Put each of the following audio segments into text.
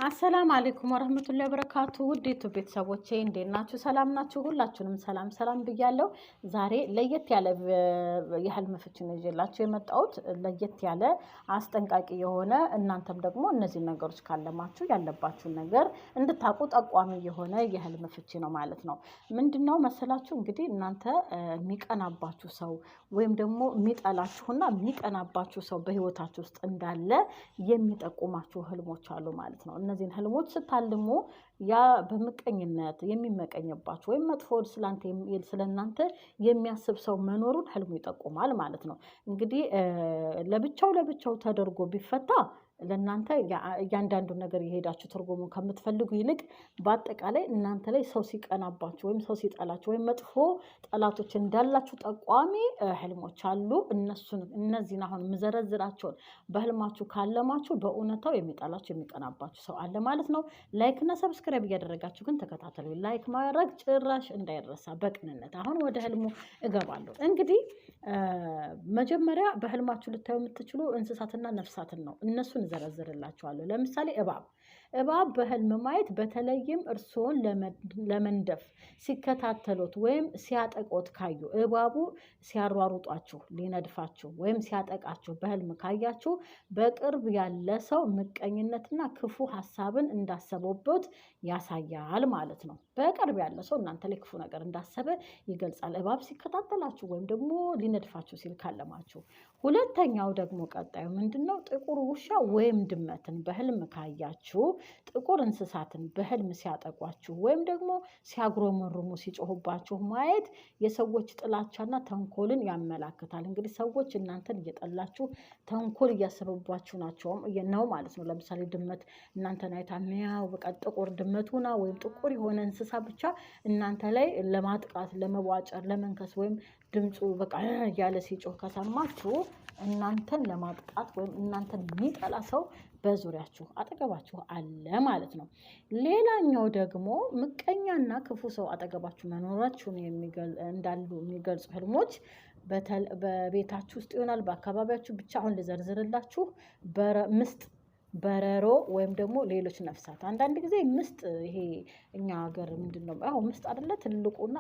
አሰላም አለይኩም ወራህመቱላሂ ወበረካቱ። ውዴቱ ቤተሰቦቼ እንዴት ናችሁ? ሰላም ናችሁ? ሁላችሁንም ሰላም ብያለሁ። ዛሬ ለየት ያለ የህልም ፍቺ ነው ይዤላችሁ የመጣሁት። ለየት ያለ አስጠንቃቂ የሆነ እናንተም ደግሞ እነዚህ ነገሮች ካለማችሁ ያለባችሁን ነገር እንድታቁ ጠቋሚ የሆነ የህልም ፍቺ ነው ማለት ነው። ምንድነው መሰላችሁ? እንግዲህ እናንተ የሚቀናባችሁ ሰው ወይም ደግሞ የሚጠላችሁና የሚቀናባችሁ ሰው በህይወታችሁ ውስጥ እንዳለ የሚጠቁማችሁ ህልሞች አሉ ማለት ነው። እነዚህን ህልሞች ስታልሙ ያ በምቀኝነት የሚመቀኝባችሁ ወይም መጥፎ ስለናንተ የሚያስብ ሰው መኖሩን ህልሙ ይጠቁማል ማለት ነው። እንግዲህ ለብቻው ተደርጎ ቢፈታ ለእናንተ እያንዳንዱን ነገር የሄዳችሁ ትርጉሙን ከምትፈልጉ ይልቅ በአጠቃላይ እናንተ ላይ ሰው ሲቀናባችሁ ወይም ሰው ሲጠላችሁ ወይም መጥፎ ጠላቶች እንዳላችሁ ጠቋሚ ህልሞች አሉ። እነዚህን አሁን የምዘረዝራቸውን በህልማችሁ ካለማችሁ በእውነታው የሚጠላችሁ የሚቀናባችሁ ሰው አለ ማለት ነው። ላይክ እና ሰብስክራይብ እያደረጋችሁ ግን ተከታተሉ። ላይክ ማድረግ ጭራሽ እንዳይረሳ በቅንነት። አሁን ወደ ህልሙ እገባለሁ። እንግዲህ መጀመሪያ በህልማችሁ ልታዩ የምትችሉ እንስሳትና ነፍሳትን ነው። እነሱን ዘረዝርላችኋለሁ። ለምሳሌ እባብ በህልም ማየት በተለይም እርስዎን ለመንደፍ ሲከታተሉት ወይም ሲያጠቁት ካዩ፣ እባቡ ሲያሯሩጧችሁ ሊነድፋችሁ ወይም ሲያጠቃችሁ በህልም ካያችሁ በቅርብ ያለ ሰው ምቀኝነትና ክፉ ሀሳብን እንዳሰበበት ያሳያል ማለት ነው። በቅርብ ያለ ሰው እናንተ ላይ ክፉ ነገር እንዳሰበ ይገልጻል። እባብ ሲከታተላችሁ ወይም ደግሞ ሊነድፋችሁ ሲል ካለማችሁ። ሁለተኛው ደግሞ ቀጣዩ ምንድነው? ጥቁር ውሻ ወይም ድመትን በህልም ካያችሁ፣ ጥቁር እንስሳትን በህልም ሲያጠቋችሁ ወይም ደግሞ ሲያጉረመርሙ ሲጮሁባችሁ ማየት የሰዎች ጥላቻና ተንኮልን ያመላክታል። እንግዲህ ሰዎች እናንተን እየጠላችሁ ተንኮል እያሰበባችሁ ነው ማለት ነው። ለምሳሌ ድመት እናንተን አይታ ሚያው በቃ ጥቁር ድመት ሆና ወይም ጥቁር የሆነ እንስሳ ብቻ እናንተ ላይ ለማጥቃት፣ ለመዋጨር፣ ለመንከስ ወይም ድምፁ በቃ እያለ ሲጮህ ከሰማችሁ እናንተን ለማጥቃት ወይም እናንተን የሚጠላ ሰው በዙሪያችሁ አጠገባችሁ አለ ማለት ነው። ሌላኛው ደግሞ ምቀኛና ክፉ ሰው አጠገባችሁ መኖራችሁን እንዳሉ የሚገልጹ ህልሞች በቤታችሁ ውስጥ ይሆናል፣ በአካባቢያችሁ ብቻ። አሁን ልዘርዝርላችሁ። ምስጥ፣ በረሮ ወይም ደግሞ ሌሎች ነፍሳት። አንዳንድ ጊዜ ምስጥ ይሄ እኛ ሀገር ምንድነው ያው ምስጥ አይደለ? ትልልቁና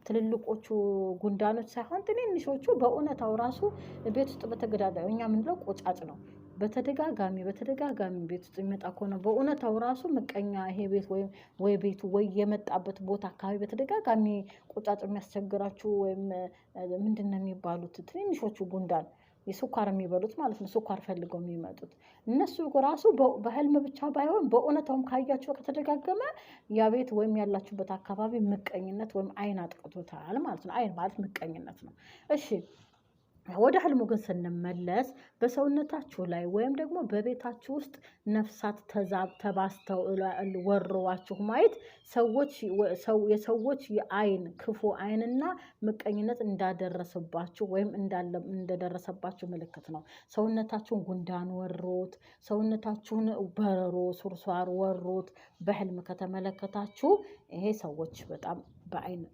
ትልልቆቹ ጉንዳኖች ሳይሆን ትንንሾቹ በእውነታው ራሱ ቤት ውስጥ በተገዳዳዩ እኛ ምንለው ቆጫጭ ነው። በተደጋጋሚ ቤት ውስጥ የሚመጣ ከሆነ በእውነታው ራሱ ምቀኛ ይሄ ቤት ወይ ቤቱ ወይ የመጣበት ቦታ አካባቢ በተደጋጋሚ ቆጫጭ የሚያስቸግራችሁ ወይም ምንድነው የሚባሉት ትንንሾቹ ጉንዳን የስኳር የሚበሉት ማለት ነው። ስኳር ፈልገው የሚመጡት እነሱ ራሱ በህልም ብቻ ባይሆን በእውነታውም ካያቸው ከተደጋገመ ያ ቤት ወይም ያላችሁበት አካባቢ ምቀኝነት ወይም አይን አጥቅቶታል ማለት ነው። አይን ማለት ምቀኝነት ነው። እሺ ወደ ህልሙ ግን ስንመለስ በሰውነታችሁ ላይ ወይም ደግሞ በቤታችሁ ውስጥ ነፍሳት ተባስተው ወረዋችሁ ማየት የሰዎች የአይን ክፉ አይንና ምቀኝነት እንዳደረሰባችሁ ወይም እንደደረሰባችሁ ምልክት ነው። ሰውነታችሁን ጉንዳን ወሮት፣ ሰውነታችሁን በረሮ ሱርሷር ወሮት በህልም ከተመለከታችሁ ይሄ ሰዎች በጣም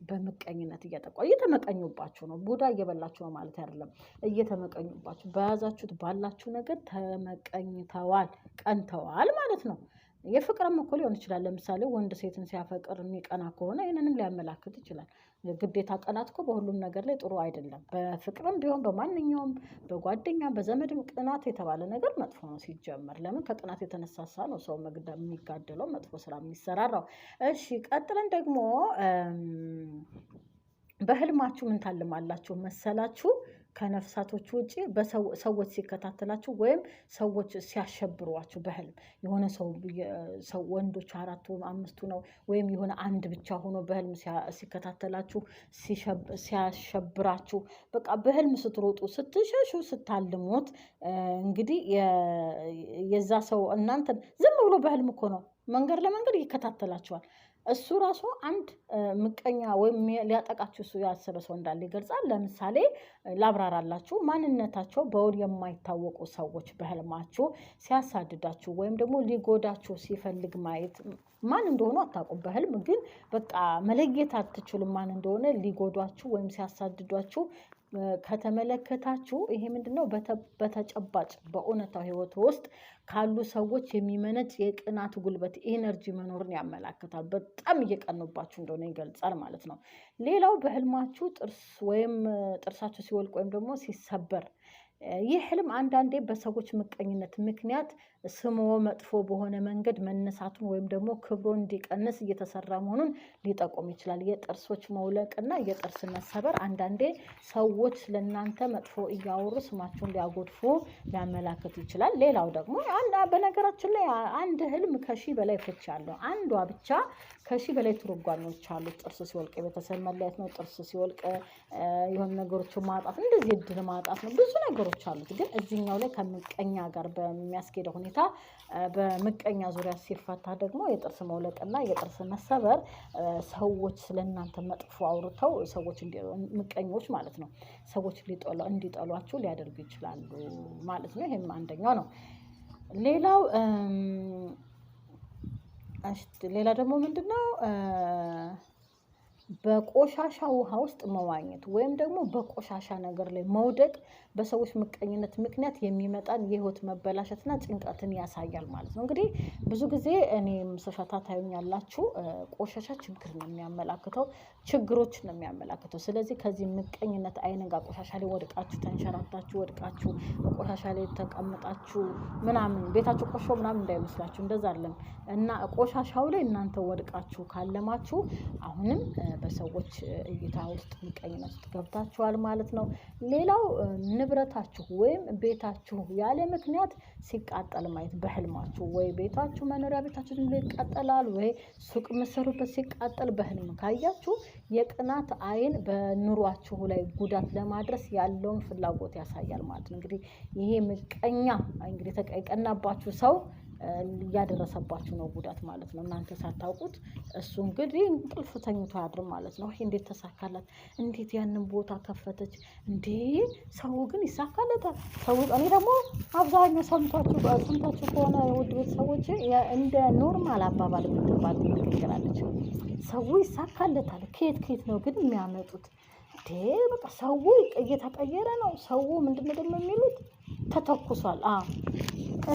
በምቀኝነት እየተመቀኙባችሁ ነው። ቡዳ እየበላችሁ ነው ማለት አይደለም። እየተመቀኙባችሁ በያዛችሁት ባላችሁ ነገር ተመቀኝተዋል፣ ቀንተዋል ማለት ነው። የፍቅርም እኮ ሊሆን ይችላል። ለምሳሌ ወንድ ሴትን ሲያፈቅር የሚቀና ከሆነ ይህንንም ሊያመላክት ይችላል። ግዴታ ቀናት እኮ በሁሉም ነገር ላይ ጥሩ አይደለም። በፍቅርም ቢሆን በማንኛውም በጓደኛ በዘመድም ቅናት የተባለ ነገር መጥፎ ነው ሲጀመር። ለምን ከቅናት የተነሳሳ ነው ሰው የሚጋደለው መጥፎ ስራ የሚሰራራው። እሺ ቀጥለን ደግሞ በህልማችሁ ምን ታልማላችሁ መሰላችሁ? ከነፍሳቶች ውጪ ሰዎች ሲከታተላችሁ ወይም ሰዎች ሲያሸብሯችሁ በህልም የሆነ ሰው ወንዶች 4 ወይም 5 ነው ወይም የሆነ አንድ ብቻ ሆኖ በህልም ሲከታተላችሁ ሲያሸብራችሁ በቃ በህልም ስትሮጡ ስትሸሹ ስታልሙት እንግዲህ የዛ ሰው እናንተን ዝም ብሎ በህልም እኮ ነው መንገድ ለመንገድ ይከታተላችኋል። እሱ ራሱ አንድ ምቀኛ ወይም ሊያጠቃችሁ እሱ ያሰበ ሰው እንዳለ ይገልጻል። ለምሳሌ ላብራራላችሁ። ማንነታቸው በውል የማይታወቁ ሰዎች በህልማችሁ ሲያሳድዳችሁ ወይም ደግሞ ሊጎዳችሁ ሲፈልግ ማየት ማን እንደሆነ አታውቁም። በህልም ግን በቃ መለየት አትችሉም ማን እንደሆነ። ሊጎዷችሁ ወይም ሲያሳድዷችሁ ከተመለከታችሁ ይሄ ምንድነው በተጨባጭ በእውነታው ህይወት ውስጥ ካሉ ሰዎች የሚመነጭ የቅናት ጉልበት ኤነርጂ መኖርን ያመላክታል። በጣም እየቀኑባችሁ እንደሆነ ይገልጻል ማለት ነው። ሌላው በህልማችሁ ጥርሳችሁ ሲወልቅ ወይም ደግሞ ሲሰበር ይህ ህልም አንዳንዴ በሰዎች ምቀኝነት ምክንያት ስሞ መጥፎ በሆነ መንገድ መነሳቱን ወይም ደግሞ ክብሮ እንዲቀንስ እየተሰራ መሆኑን ሊጠቁም ይችላል። የጥርሶች መውለቅና የጥርስ መሰበር አንዳንዴ ሰዎች ስለእናንተ መጥፎ እያወሩ ስማችሁን ሊያጎድፉ ሊያመላክት ይችላል። ሌላው ደግሞ በነገራችን ላይ አንድ ህልም ከሺህ በላይ ፍቺ አለው። አንዷ ብቻ ከሺህ በላይ ትርጓሜዎች አሉት። ጥርስ ሲወልቅ የቤተሰብ መለያየት ነው። ጥርስ ሲወልቅ የሆነ ነገሮችን ማጣት፣ እንደዚህ እድል ማጣት ነው። ብዙ ነገሮች አሉት። ግን እዚህኛው ላይ ከምቀኛ ጋር በሚያስኬደው ሁኔታ በምቀኛ ዙሪያ ሲፈታ ደግሞ የጥርስ መውለቅና የጥርስ መሰበር ሰዎች ስለእናንተ መጥፎ አውርተው ሰዎች ምቀኞች ማለት ነው ሰዎች እንዲጠሏችሁ ሊያደርጉ ይችላሉ ማለት ነው። ይሄም አንደኛው ነው። ሌላ ደግሞ ምንድነው? በቆሻሻ ውሃ ውስጥ መዋኘት ወይም ደግሞ በቆሻሻ ነገር ላይ መውደቅ በሰዎች ምቀኝነት ምክንያት የሚመጣን የህይወት መበላሸትና ጭንቀትን ያሳያል ማለት ነው። እንግዲህ ብዙ ጊዜ እኔም ስፈታ ታዩኛላችሁ። ቆሻሻ ችግር ነው የሚያመላክተው፣ ችግሮችን ነው የሚያመላክተው። ስለዚህ ከዚህ ምቀኝነት አይን ጋር ቆሻሻ ላይ ወድቃችሁ ተንሸራታችሁ ወድቃችሁ ቆሻሻ ላይ ተቀምጣችሁ ምናምን ቤታችሁ ቆሾ ምናምን እንዳይመስላችሁ፣ እንደዛ አይደለም። እና ቆሻሻው ላይ እናንተ ወድቃችሁ ካለማችሁ አሁንም በሰዎች እይታ ውስጥ ምቀኝነት ውስጥ ገብታችኋል ማለት ነው። ሌላው ንብረታችሁ ወይም ቤታችሁ ያለ ምክንያት ሲቃጠል ማየት በህልማችሁ፣ ወይ ቤታችሁ መኖሪያ ቤታችሁ ዝም ብሎ ይቃጠላል፣ ወይ ሱቅ የምትሰሩበት ሲቃጠል በህልም ካያችሁ የቅናት አይን በኑሯችሁ ላይ ጉዳት ለማድረስ ያለውን ፍላጎት ያሳያል ማለት ነው። እንግዲህ ይሄ ምቀኛ እንግዲህ የቀናባችሁ ሰው እያደረሰባችሁ ነው ጉዳት ማለት ነው፣ እናንተ ሳታውቁት። እሱ እንግዲህ እንቅልፍ ተኝቶ አያድርም ማለት ነው። ይሄ እንዴት ተሳካላት? እንዴት ያንን ቦታ ከፈተች? እንዴ ሰው ግን ይሳካለታል። እኔ ደግሞ አብዛኛው ሰምታችሁ ከሆነ ውድ ቤተሰቦች እንደ ኖርማል አባባል የምትባል ትክክላለች። ሰው ይሳካለታል። ከየት ነው ግን የሚያመጡት? በቃ ሰው እየተቀየረ ነው። ሰው ምንድነው ደግሞ የሚሉት? ተተኩሷል።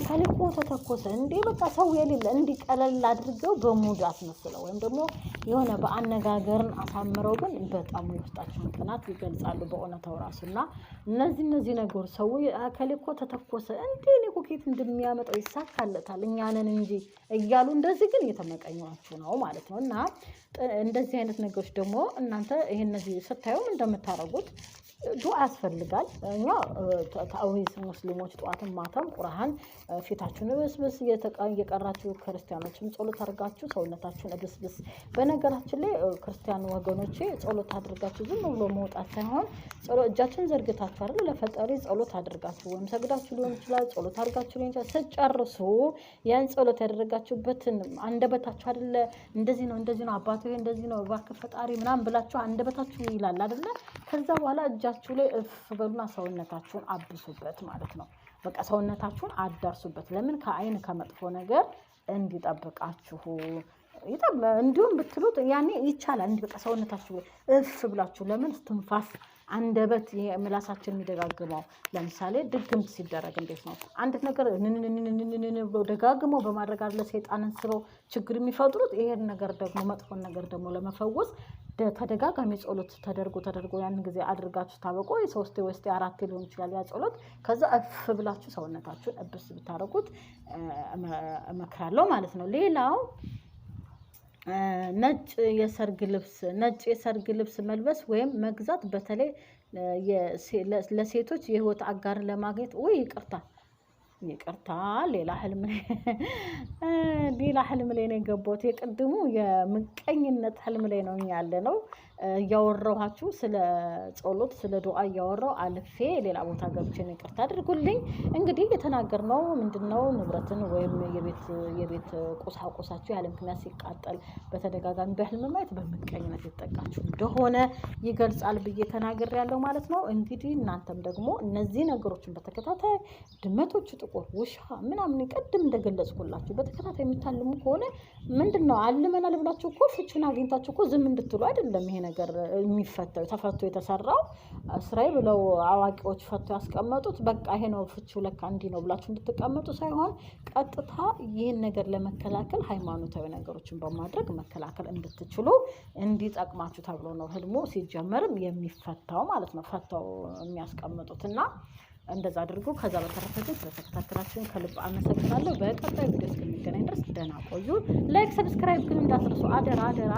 ከሊኮ ተተኮሰ እንዴ በቃ ሰው የሌለ እንዲቀለል አድርገው በሙድ አስመስለው ወይም ደግሞ የሆነ በአነጋገርን አሳምረው ግን በጣም የውስጣቸውን ቅናት ይገልጻሉ በእውነታው ራሱና እነዚህ ነገሮች ሰው ከሊኮ ተተኮሰ እንዴ ሊኮ ከየት እንደሚያመጣው ይሳካለታል እኛንን እንጂ እያሉ እንደዚህ ግን እየተመቀኟችሁ ነው ማለት ነው። እና እንደዚህ አይነት ነገሮች ደግሞ እናንተ እነዚህ ስታዩም እንደምታረጉት ዱዓ ያስፈልጋል። እኛ ታዊስ ሙስሊሞች ጧትም ማታም ቁርአን ፊታችሁን በስብስ እየቀራችሁ ክርስቲያኖችም ጸሎት አድርጋችሁ ሰውነታችሁን በስብስ። በነገራችን ላይ ክርስቲያን ወገኖቼ ጸሎት አድርጋችሁ ዝም ብሎ መውጣት ሳይሆን እጃችሁን ዘርግታችሁ አይደል ለፈጣሪ ጸሎት አድርጋችሁ ወይም ሰግዳችሁ ሊሆን ይችላል፣ ጸሎት አድርጋችሁ ሊሆን ይችላል። ስትጨርሱ ያን ጸሎት ያደረጋችሁበትን አንደበታችሁ አይደል እንደዚህ ነው አባቱ እንደዚህ ነው እባክህ ፈጣሪ ምናምን ብላችሁ አንደበታችሁ ይላል አይደል። ከዛ በኋላ እጃችሁ ላይ እፍ በሉና ሰውነታችሁን አብሱበት ማለት ነው። በቃ ሰውነታችሁን አዳርሱበት። ለምን? ከአይን ከመጥፎ ነገር እንዲጠብቃችሁ እንዲሁም ብትሉት ያኔ ይቻላል። እንዲህ በቃ ሰውነታችሁ እፍ ብላችሁ ለምን ትንፋስ አንደበት ምላሳችን የሚደጋግመው ለምሳሌ ድግምት ሲደረግ እንዴት ነው አንድ ነገር ብሎ ደጋግመው በማድረግ አለ ሰይጣንን ስበው ችግር የሚፈጥሩት። ይሄን ነገር ደግሞ መጥፎን ነገር ደግሞ ለመፈወስ ተደጋጋሚ ጸሎት ተደርጎ ያን ጊዜ አድርጋችሁ ታበቁ። ሶስቴ ወስቴ አራቴ ሊሆን ይችላል ያ ጸሎት። ከዛ እፍ ብላችሁ ሰውነታችሁን እብስ ብታረጉት እመክራለሁ ማለት ነው። ሌላው ነጭ የሰርግ ልብስ መልበስ ወይም መግዛት በተለይ ለሴቶች የህይወት አጋር ለማግኘት ይቅርታ ሌላ ህልም ላይ ነው የገባሁት። የቅድሙ የምቀኝነት ህልም ላይ ነው ያለነው። እያወራኋችሁ ስለ ጸሎት ስለ ዱዓ እያወራሁ አልፌ ሌላ ቦታ ገብቼ ነው፣ ይቅርታ አድርጉልኝ። እንግዲህ የተናገርነው ምንድነው ንብረትን ወይም የቤት ቁሳቁሳችሁ ያለ ምክንያት ሲቃጠል በተደጋጋሚ በህልም ማየት በምቀኝነት የተጠቃችሁ እንደሆነ ይገልጻል ብዬ ተናግሬያለሁ ማለት ነው። እንግዲህ እናንተም ደግሞ እነዚህ ነገሮችን በተከታታይ ድመቶቹ ጥቁር ውሻ ምናምን ቀድም እንደገለጽኩላችሁ በተከታታይ የምታልሙ ከሆነ ምንድነው አልመናል ብላችሁ እኮ ፍቹን አግኝታችሁ እኮ ዝም እንድትሉ አይደለም ይሄ ነገር የሚፈታው ተፈቶ የተሰራው ስራይ ብለው አዋቂዎች ፈቶ ያስቀመጡት በቃ ይሄ ነው ፍቺው ለካ እንዲህ ነው ብላችሁ እንድትቀመጡ ሳይሆን ቀጥታ ይህን ነገር ለመከላከል ሃይማኖታዊ ነገሮችን በማድረግ መከላከል እንድትችሉ እንዲጠቅማችሁ ተብሎ ነው ህልሙ ሲጀመርም የሚፈታው ማለት ነው። ፈታው የሚያስቀምጡትና እንደዛ አድርጎ ከዛ በተረፈ ግን ስለተከታተላችሁን ከልብ አመሰግናለሁ። በቀጣይ ቪዲዮ እስክንገናኝ ድረስ ደህና ቆዩ። ላይክ ሰብስክራይብ ግን እንዳትረሱ አደራ አደራ።